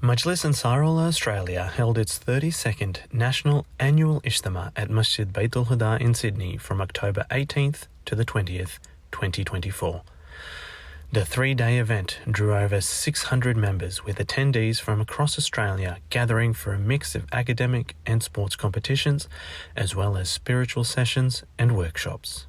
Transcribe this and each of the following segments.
Majlis Ansarullah Australia held its 32nd National Annual Ijtema at Masjid Baitul Huda in Sydney from October 18th to the 20th, 2024. The three-day event drew over 600 members, with attendees from across Australia gathering for a mix of academic and sports competitions, as well as spiritual sessions and workshops.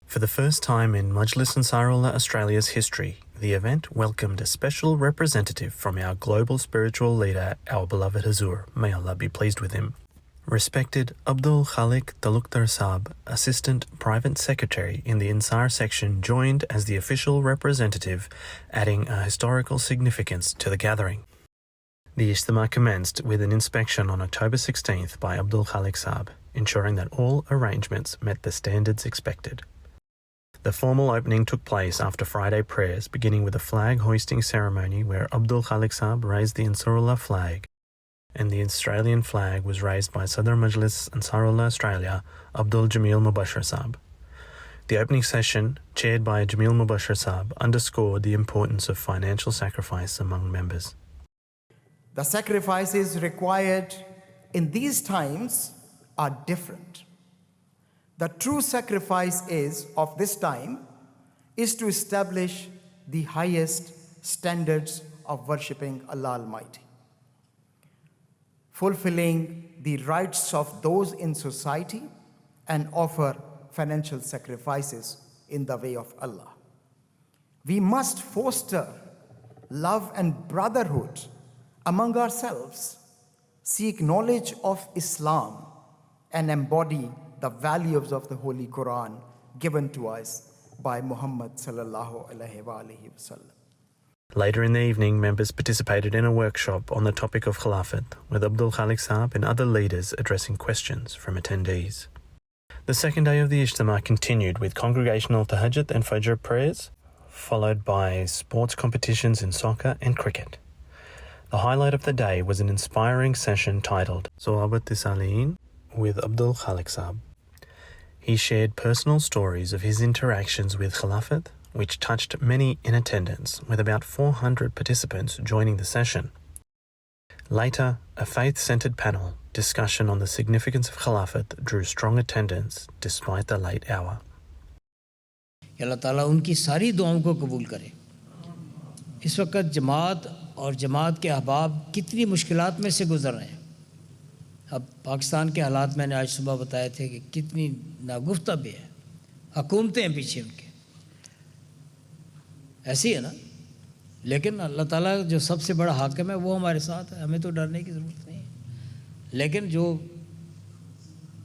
For the first time in Majlis Ansarullah Australia's history, the event welcomed a special representative from our global spiritual leader, our beloved Hazur, may Allah be pleased with him. Respected Abdul Khalik Talukdar Saab, Assistant Private Secretary in the Ansar section, joined as the official representative, adding a historical significance to the gathering. The Ijtema commenced with an inspection on October 16th by Abdul Khalik Saab, ensuring that all arrangements met the standards expected. The formal opening took place after Friday prayers, beginning with a flag hoisting ceremony where Abdul Khalik Saab raised the Ansarullah flag, and the Australian flag was raised by Sadr Majlis Ansarullah Australia, Abdul Jamil Mubashir Saab. The opening session, chaired by Jamil Mubashir Saab, underscored the importance of financial sacrifice among members. The sacrifices required in these times are different. The true sacrifice of this time is to establish the highest standards of worshipping Allah Almighty, fulfilling the rights of those in society, and offer financial sacrifices in the way of Allah. We must foster love and brotherhood among ourselves, seek knowledge of Islam, and embody the values of the Holy Quran given to us by Muhammad sallallahu alaihi wasallam. Later in the evening, members participated in a workshop on the topic of Khilafat, with Abdul Khalik Saab and other leaders addressing questions from attendees. The second day of the Ijtema continued with congregational tahajjud and fajr prayers, followed by sports competitions in soccer and cricket. The highlight of the day was an inspiring session titled Sawabat Tisaliin with Abdul Khalik Saab. He shared personal stories of his interactions with Khilafat, which touched many in attendance, with about 400 participants joining the session. Later, a faith-centered panel discussion on the significance of Khilafat drew strong attendance despite the late hour. अल्लाह ताला उनकी सारी दुआओं को कबूल करे। इस वक्त जमात और जमात के अहबाब कितनी मुश्किलात में से गुजर रहे हैं। अब पाकिस्तान के हालात मैंने आज सुबह बताए थे कि कितनी नागुफ्ता भी है, हुकूमतें हैं पीछे उनके, ऐसी है ना। लेकिन अल्लाह ताला जो सबसे बड़ा हाकिम है वो हमारे साथ है, हमें तो डरने की ज़रूरत नहीं है। लेकिन जो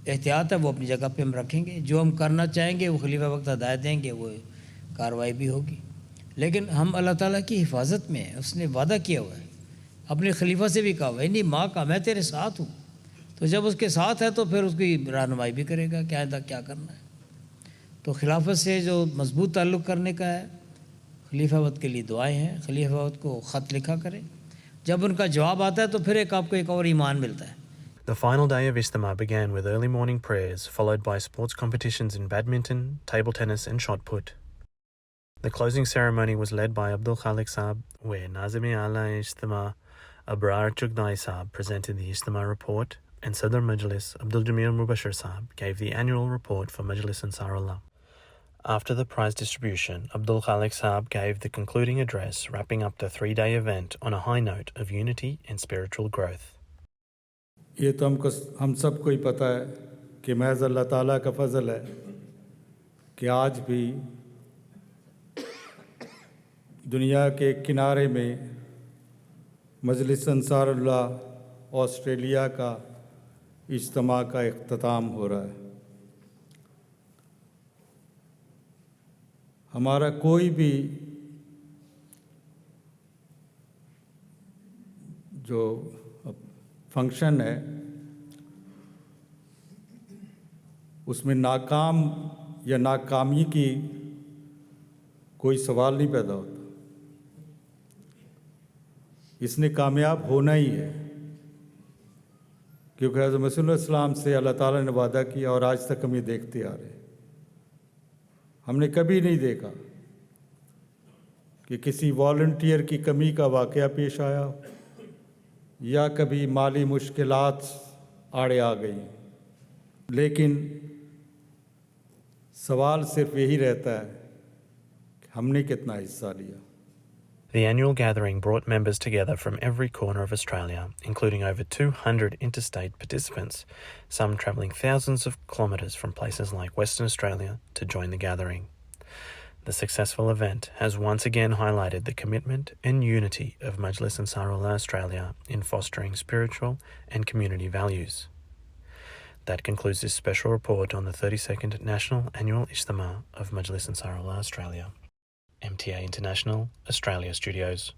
एहतियात है वो अपनी जगह पे हम रखेंगे, जो हम करना चाहेंगे वो खलीफा वक्त हदायत देंगे, वो कार्रवाई भी होगी। लेकिन हम अल्लाह ताला की हिफाजत में हैं, उसने वादा किया हुआ है, अपने खलीफा से भी कहा हुआ है, नहीं माँ का मैं तेरे साथ हूँ। तो जब उसके साथ है तो फिर उसकी रहनुमाई भी करेगा क्या करना है। तो खिलाफत से जो मजबूत ताल्लुक़ करने का है, खलीफा वक्त के लिए दुआएं हैं, खलीफा वक्त को ख़त लिखा करें, जब उनका जवाब आता है तो फिर आपको एक और ईमान मिलता है। The final day of Ijtema began with early morning prayers, followed by sports competitions in badminton, table tennis and shot put. The closing ceremony was led by Abdul Khalik Saab, where Nazimi Ala Ijtema Abrar Chugnai Saab presented the Ijtema report, and Sadr Majlis Abdul Jamil Mubashir Saab gave the annual report for Majlis Ansarullah. After the prize distribution, Abdul Khalik Saab gave the concluding address, wrapping up the three-day event on a high note of unity and spiritual growth. ये तो हम सबको ही पता है कि महज़ अल्लाह ताला का फ़ज़ल है कि आज भी दुनिया के किनारे में मजलिस अंसारुल्लाह ऑस्ट्रेलिया का इज्तिमा का इख्तिताम हो रहा है। हमारा कोई भी जो फंक्शन है उसमें नाकाम या नाकामी की कोई सवाल नहीं पैदा होता। इसने कामयाब होना ही है, क्योंकि हज़रत मसीह इस्लाम से अल्लाह ताला ने वादा किया और आज तक हम ये देखते आ रहे हैं। हमने कभी नहीं देखा कि किसी वॉलंटियर की कमी का वाक़या पेश आया या कभी माली मुश्किलात आड़े आ गई, लेकिन सवाल सिर्फ यही रहता है कि हमने कितना हिस्सा लिया। The annual gathering brought members together from every corner of Australia, including over 200 interstate participants, some travelling thousands of kilometres from places like Western Australia to join the gathering. The successful event has once again highlighted the commitment and unity of Majlis Ansarullah Australia in fostering spiritual and community values. That concludes this special report on the 32nd National Annual Ijtema of Majlis Ansarullah Australia. MTA International, Australia Studios.